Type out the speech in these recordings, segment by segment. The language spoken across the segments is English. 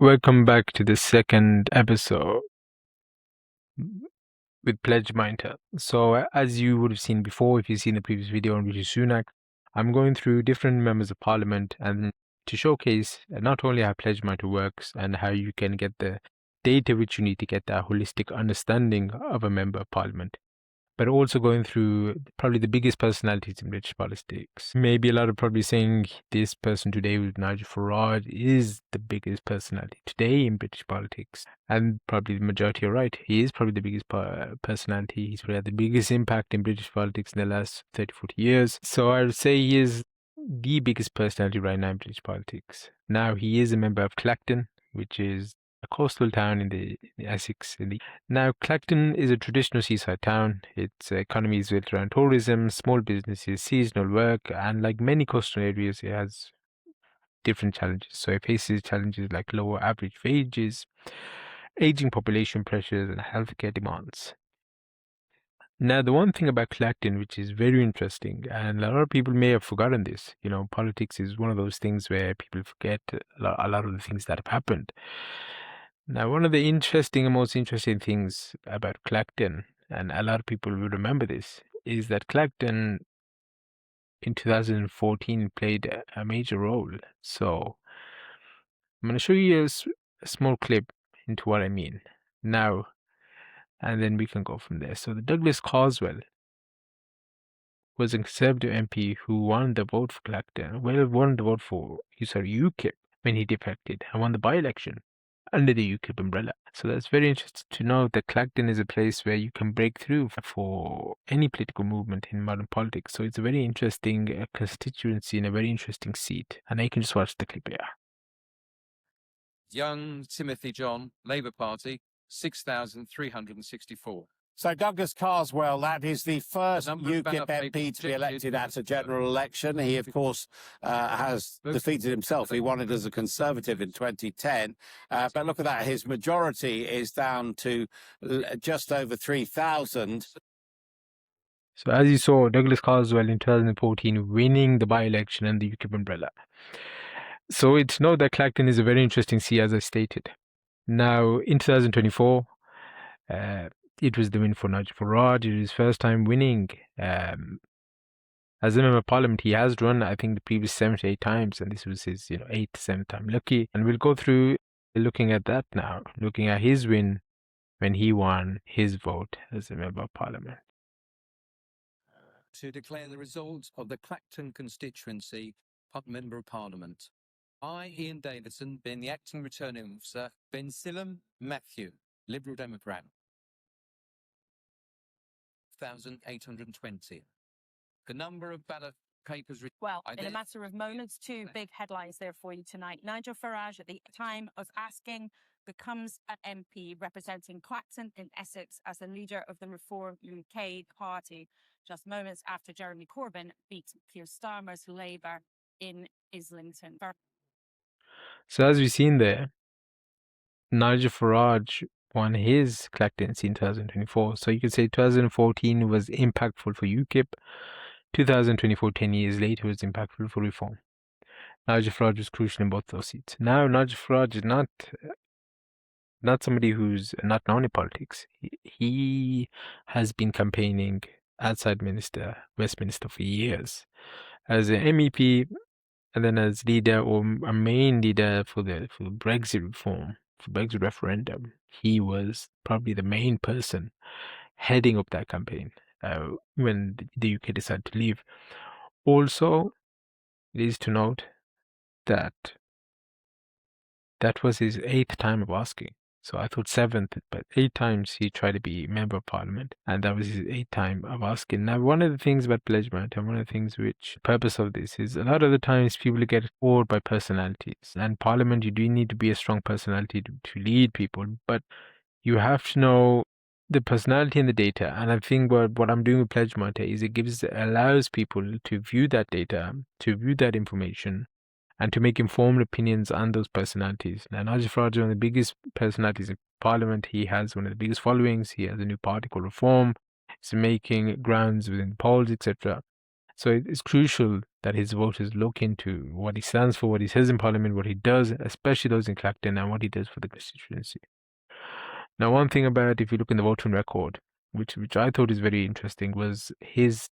Welcome back to the second episode with PledgeMonitor. So, as you would have seen before, if you've seen the previous video on Rishi Sunak, I'm going through different members of Parliament and to showcase not only how PledgeMonitor works and how you can get the data which you need to get that holistic understanding of a member of Parliament, but also going through probably the biggest personalities in British politics. Maybe a lot of probably saying this person today with Nigel Farage is the biggest personality today in British politics. And probably the majority are right. He is probably the biggest personality. He's probably had the biggest impact in British politics in the last 30, 40 years. So I would say he is the biggest personality right now in British politics. Now, he is a member of Clacton, which is a coastal town in the Essex. Now, Clacton is a traditional seaside town. Its economy is built around tourism, small businesses, seasonal work, and like many coastal areas, it has different challenges. So it faces challenges like lower average wages, aging population pressures, and healthcare demands. Now, the one thing about Clacton, which is very interesting, and a lot of people may have forgotten this, politics is one of those things where people forget a lot of the things that have happened. Now, one of the most interesting things about Clacton, and a lot of people will remember this, is that Clacton in 2014 played a major role. So I'm going to show you a small clip into what I mean now, and then we can go from there. So the Douglas Carswell was a Conservative MP who won the vote for Clacton, won the vote for UKIP when he defected and won the by-election under the UKIP umbrella. So that's very interesting to know that Clacton is a place where you can break through for any political movement in modern politics. So it's a very interesting constituency and a very interesting seat. And now you can just watch the clip here. Young Timothy John, Labour Party, 6,364. So Douglas Carswell, that is the first UKIP MP to be elected at a general election. He, of course, has defeated himself. He won it as a Conservative in 2010. But look at that. His majority is down to just over 3,000. So as you saw, Douglas Carswell in 2014 winning the by-election and the UKIP umbrella. So it's known that Clacton is a very interesting seat, as I stated. Now, in 2024, it was the win for Nigel Farage. It was his first time winning. As a member of Parliament, he has run, I think, the previous 7 to 8 times, and this was his, 8th, 7th time lucky. And we'll go through looking at that now, looking at his win when he won his vote as a member of Parliament. To declare the results of the Clacton constituency Member of Parliament. I, Ian Davison, being the acting returning officer, Ben Sillam Matthew, Liberal Democrat. 1,820. The number of ballot papers... Well, in a matter of moments, two big headlines there for you tonight. Nigel Farage, at the time of asking, becomes an MP representing Clacton in Essex as the leader of the Reform UK party, just moments after Jeremy Corbyn beat Keir Starmer's Labour in Islington. So as we've seen there, Nigel Farage won his Clacton in 2024. So you could say 2014 was impactful for UKIP. 2024, 10 years later, was impactful for Reform. Nigel Farage was crucial in both those seats. Now, Nigel Farage is not somebody who's not known in politics. He has been campaigning outside Westminster for years as an MEP, and then as leader or a main leader for the Brexit reform, for Brexit referendum. He was probably the main person heading up that campaign when the UK decided to leave. Also, it is to note that that was his 8th time of asking. So I thought 7th, but 8 times he tried to be Member of Parliament, and that was his 8th time of asking. Now, one of the things about PledgeMonitor, and one of the things which the purpose of this is, a lot of the times people get bored by personalities. And Parliament, you do need to be a strong personality to lead people, but you have to know the personality and the data. And I think what I'm doing with PledgeMonitor is allows people to view that data, to view that information, and to make informed opinions on those personalities. Now, Nigel Farage is one of the biggest personalities in Parliament. He has one of the biggest followings. He has a new party called Reform. He's making grounds within the polls, etc. So it's crucial that his voters look into what he stands for, what he says in Parliament, what he does, especially those in Clacton, and what he does for the constituency. Now, one thing about, if you look in the voting record, which I thought is very interesting, was his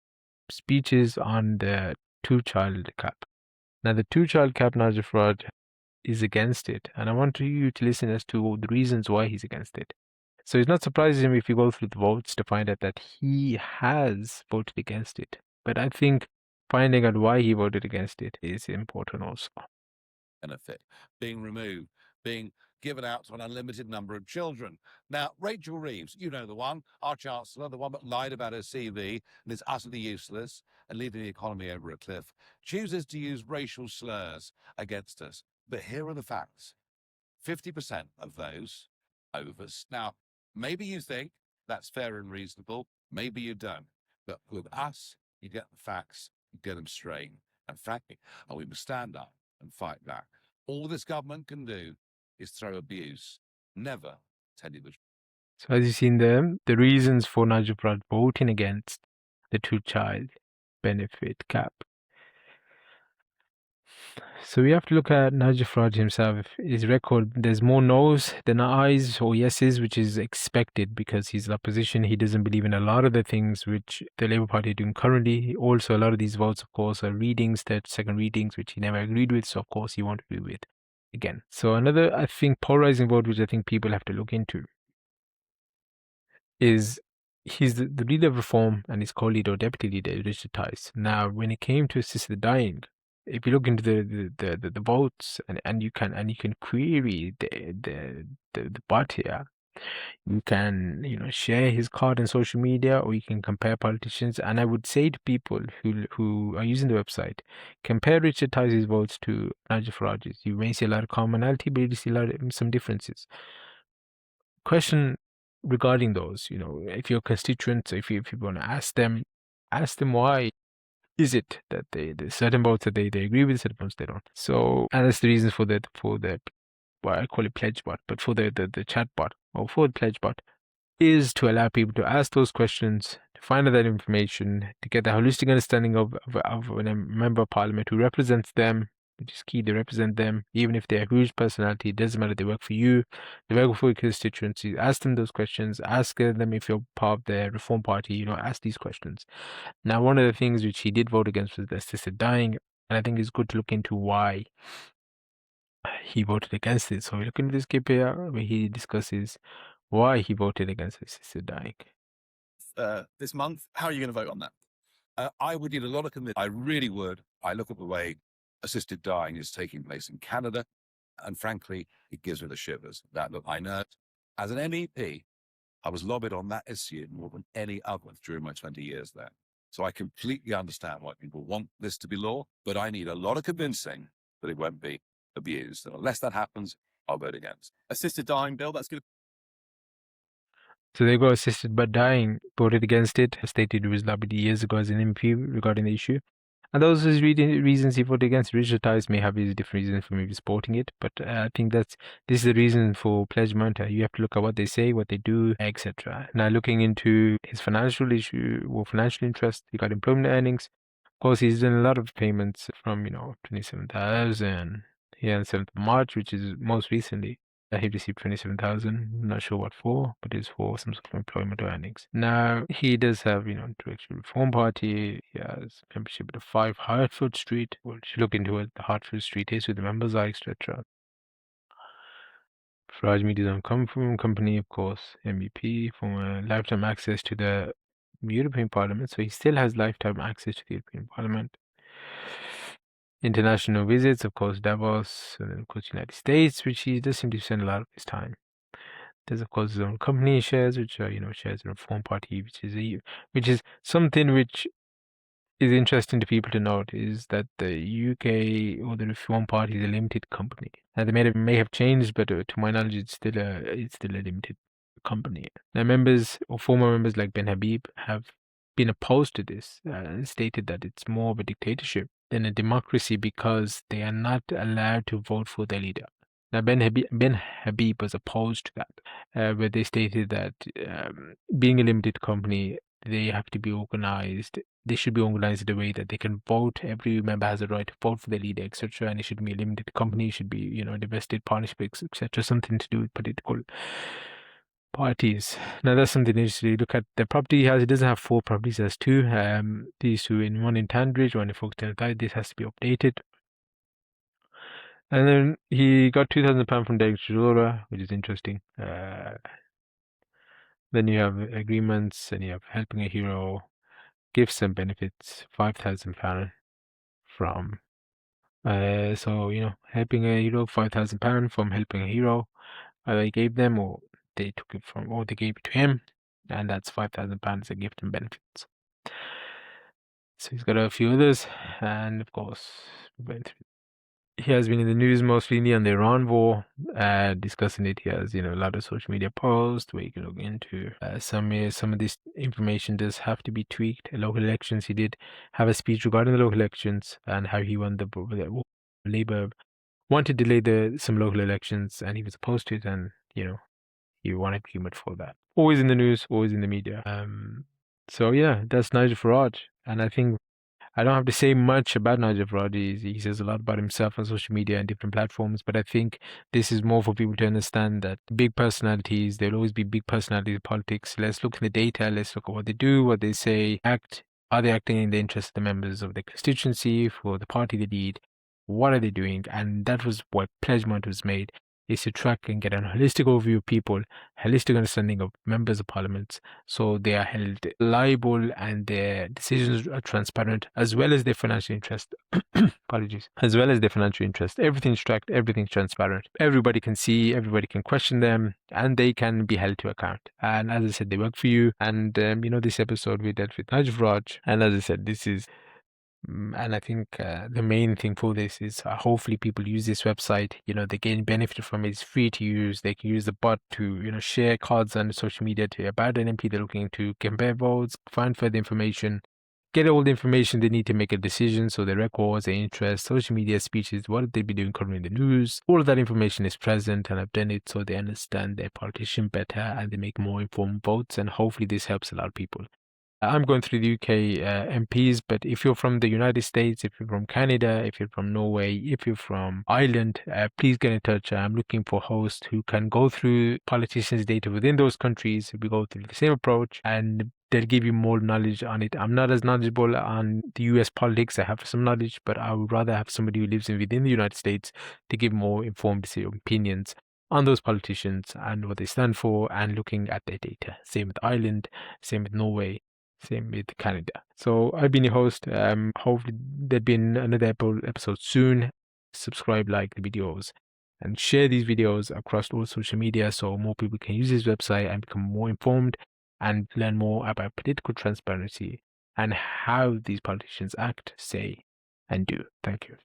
speeches on the two-child cap. Now, the two-child cap, Nigel Farage is against it, and I want you to listen as to the reasons why he's against it. So it's not surprising if you go through the votes to find out that he has voted against it. But I think finding out why he voted against it is important also. Benefit being removed, being given out to an unlimited number of children. Now, Rachel Reeves, you know the one, our Chancellor, the one that lied about her CV and is utterly useless and leaving the economy over a cliff, chooses to use racial slurs against us. But here are the facts. 50% of those overs. Now, maybe you think that's fair and reasonable. Maybe you don't. But with us, you get the facts, you get them straight. And frankly, we must stand up and fight back. All this government can do is throw abuse, never tell you the truth. So as you've seen there, the reasons for Nigel Farage voting against the two-child benefit cap. So we have to look at Nigel Farage himself. His record, there's more no's than ayes or yeses, which is expected because he's in opposition. He doesn't believe in a lot of the things which the Labour Party are doing currently. Also, a lot of these votes, of course, are readings, second readings, which he never agreed with. So, of course, he won't agree with again. So another, I think, polarizing vote, which I think people have to look into, is he's the leader of Reform and his co-leader or deputy leader, Richard Tice. Now, when it came to assisted dying, if you look into the votes and you can query the bot here, you can share his card on social media, or you can compare politicians. And I would say to people who are using the website, compare Richard Tice's votes to Nigel Farage's. You may see a lot of commonality, but you see some differences. Question regarding those, if your constituents, if you want to ask them why is it that the certain votes that they agree with, certain votes they don't. So, and that's the reason for the what I call it pledge bot, but for the chat bot or for the pledge bot is to allow people to ask those questions, to find out that information, to get the holistic understanding of a member of parliament who represents them, which is key. They represent them, even if they're a huge personality. It doesn't matter. They work for you. They work for your constituency. Ask them those questions. Ask them if you're part of the Reform Party. Ask these questions. Now, one of the things which he did vote against was the assisted dying, and I think it's good to look into why he voted against it. So we look into this clip here where he discusses why he voted against assisted dying. This month, how are you going to vote on that? I would need a lot of commitment. I really would. I look at the way assisted dying is taking place in Canada, and frankly, it gives me the shivers. Look, I know as an MEP, I was lobbied on that issue more than any other during my 20 years there. So I completely understand why people want this to be law, but I need a lot of convincing that it won't be abused. And unless that happens, I'll vote against. Assisted dying bill, that's good. So they got assisted but dying, voted against it, stated it was lobbied years ago as an MP regarding the issue. And those are his reasons he voted against. Richard Tice may have his different reasons for maybe supporting it, but I think this is the reason for PledgeMonitor. You have to look at what they say, what they do, etc. Now, looking into his financial issue or financial interest, he got employment earnings. Of course, he's done a lot of payments from 27,000 here on 7th of March, which is most recently. He received 27,000. Not sure what for, but it's for some sort of employment earnings. Now he does have, Direction Reform Party. He has membership at the 5 Hertford Street. We'll look into what the Hertford Street is, who the members are, etc. Farage Media's own company, of course, MVP, for lifetime access to the European Parliament. So he still has lifetime access to the European Parliament. International visits, of course, Davos, and then of course United States, which he does seem to spend a lot of his time. There's of course his own company shares, which are shares in Reform Party, which is something which is interesting to people to note, is that the UK or the Reform Party is a limited company. Now they may have changed, but to my knowledge, it's still a limited company. Now members or former members like Ben Habib have been opposed to this and stated that it's more of a dictatorship than a democracy because they are not allowed to vote for their leader. Now, Ben Habib was opposed to that, where they stated that being a limited company, they have to be organized. They should be organized in a way that they can vote. Every member has a right to vote for their leader, etc. And it shouldn't be a limited company. It should be, divested partnerships, etc. Something to do with political parties. Now that's something interesting. Look at the property he has. It doesn't have 4 properties, it has 2. These 2 in one in Tanbridge, one in Folkestone. This has to be updated. And then he got £2,000 from Derek Chisora, which is interesting. Then you have agreements, and you have helping a hero, gifts and benefits, £5,000 from. Helping a hero, £5,000 from helping a hero. They gave them, or they took it from, or they gave it to him, and that's £5,000 as a gift and benefits. So he's got a few others, and of course, he has been in the news most recently on the Iran war, discussing it. He has, a lot of social media posts where you can look into some of this information does have to be tweaked. Local elections, he did have a speech regarding the local elections and how he won the Labour wanted to delay some local elections, and he was opposed to it, and he wanted agreement for that. Always in the news, always in the media. So yeah, that's Nigel Farage, and I think I don't have to say much about Nigel Farage. He says a lot about himself on social media and different platforms, but I think this is more for people to understand that big personalities, there'll always be big personalities in politics. Let's look at the data, let's look at what they do, what they say, act. Are they acting in the interest of the members of the constituency, for the party they lead? What are they doing? And that was what PledgeMonitor was made, is to track and get a holistic overview of people, holistic understanding of members of parliaments, so they are held liable and their decisions are transparent, as well as their financial interest. Apologies. As well as their financial interest. Everything's tracked, everything's transparent. Everybody can see, everybody can question them, and they can be held to account. And as I said, they work for you. And, this episode we dealt with Nigel Farage. And as I said, this is... And I think the main thing for this is hopefully people use this website. They gain benefit from it. It's free to use. They can use the bot to share cards on social media about an MP they're looking to compare votes, find further information, get all the information they need to make a decision. So their records, their interests, social media speeches, what they be doing covering the news. All of that information is present, and I've done it so they understand their politician better and they make more informed votes. And hopefully this helps a lot of people. I'm going through the UK MPs, but if you're from the United States, if you're from Canada, if you're from Norway, if you're from Ireland, please get in touch. I'm looking for hosts who can go through politicians' data within those countries. We go through the same approach, and they'll give you more knowledge on it. I'm not as knowledgeable on the US politics. I have some knowledge, but I would rather have somebody who lives within the United States to give more informed opinions on those politicians and what they stand for, and looking at their data. Same with Ireland, same with Norway, same with Canada. So I've been your host. Hopefully there'll be another episode soon. Subscribe, like the videos, and share these videos across all social media so more people can use this website and become more informed and learn more about political transparency and how these politicians act, say, and do. Thank you.